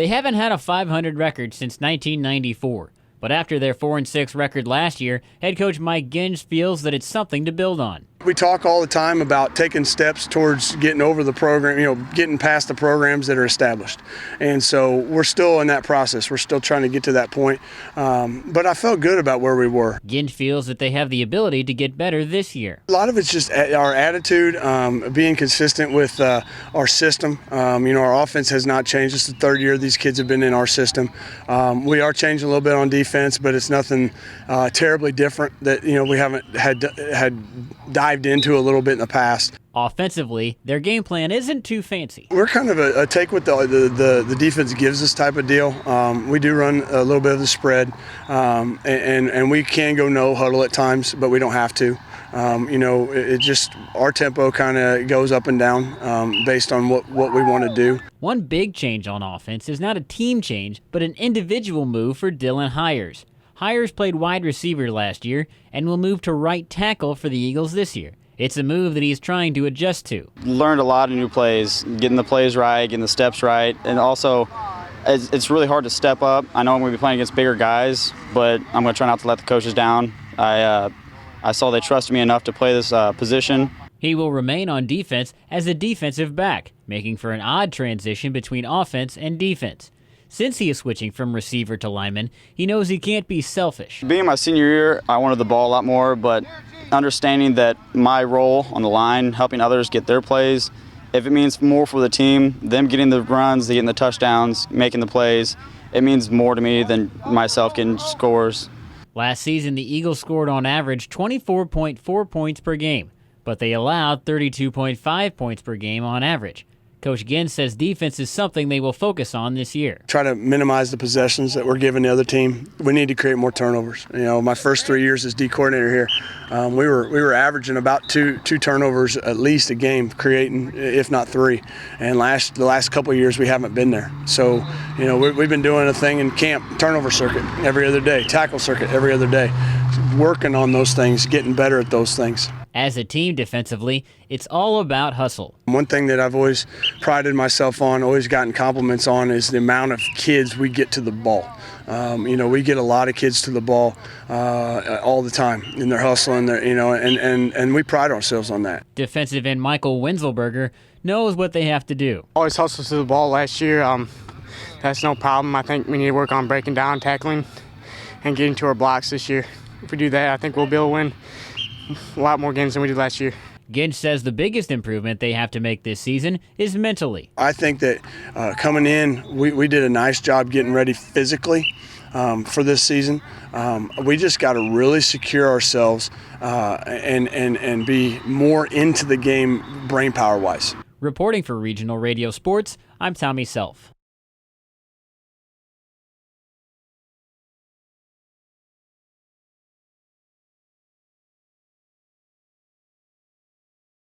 They haven't had a 500 record since 1994. But after their 4-6 record last year, head coach Mike Ginge feels that it's something to build on. We talk all the time about taking steps towards getting over the program, getting past the programs that are established. And so we're still in that process. We're still trying to get to that point. But I felt good about where we were. Ginge feels that they have the ability to get better this year. A lot of it's just our attitude, being consistent with our system. Our offense has not changed. It's the third year these kids have been in our system. We are changing a little bit on defense, but it's nothing terribly different that we haven't had dived into a little bit in the past. Offensively, their game plan isn't too fancy. We're kind of a take what the defense gives us type of deal. We do run a little bit of the spread, and we can go no huddle at times, but we don't have to. It just our tempo kind of goes up and down based on what we want to do. One big change on offense is not a team change, but an individual move for Dylan Hires. Hires played wide receiver last year and will move to right tackle for the Eagles this year. It's a move that he's trying to adjust to. Learned a lot of new plays, getting the plays right, getting the steps right, and also it's really hard to step up. I know I'm going to be playing against bigger guys, but I'm going to try not to let the coaches down. I saw they trusted me enough to play this position. He will remain on defense as a defensive back, making for an odd transition between offense and defense. Since he is switching from receiver to lineman, he knows he can't be selfish. Being my senior year, I wanted the ball a lot more, but understanding that my role on the line, helping others get their plays, if it means more for the team, them getting the runs, getting the touchdowns, making the plays, it means more to me than myself getting scores. Last season, the Eagles scored on average 24.4 points per game, but they allowed 32.5 points per game on average. Coach Ginge says defense is something they will focus on this year. Try to minimize the possessions that we're giving the other team. We need to create more turnovers. My first 3 years as D coordinator here, we were averaging about two turnovers at least a game, creating, if not three. And the last couple of years we haven't been there. So, we've been doing a thing in camp, turnover circuit every other day, tackle circuit every other day, working on those things, getting better at those things. As a team defensively, it's all about hustle. One thing that I've always prided myself on, always gotten compliments on, is the amount of kids we get to the ball. We get a lot of kids to the ball all the time, and they're hustling, and we pride ourselves on that. Defensive end Michael Winzelberger knows what they have to do. Always hustled to the ball last year. That's no problem. I think we need to work on breaking down, tackling, and getting to our blocks this year. If we do that, I think we'll be able to win a lot more games than we did last year. Ginge says the biggest improvement they have to make this season is mentally. I think that coming in, we did a nice job getting ready physically for this season. We just got to really secure ourselves and be more into the game brain power wise. Reporting for Regional Radio Sports, I'm Tommy Self.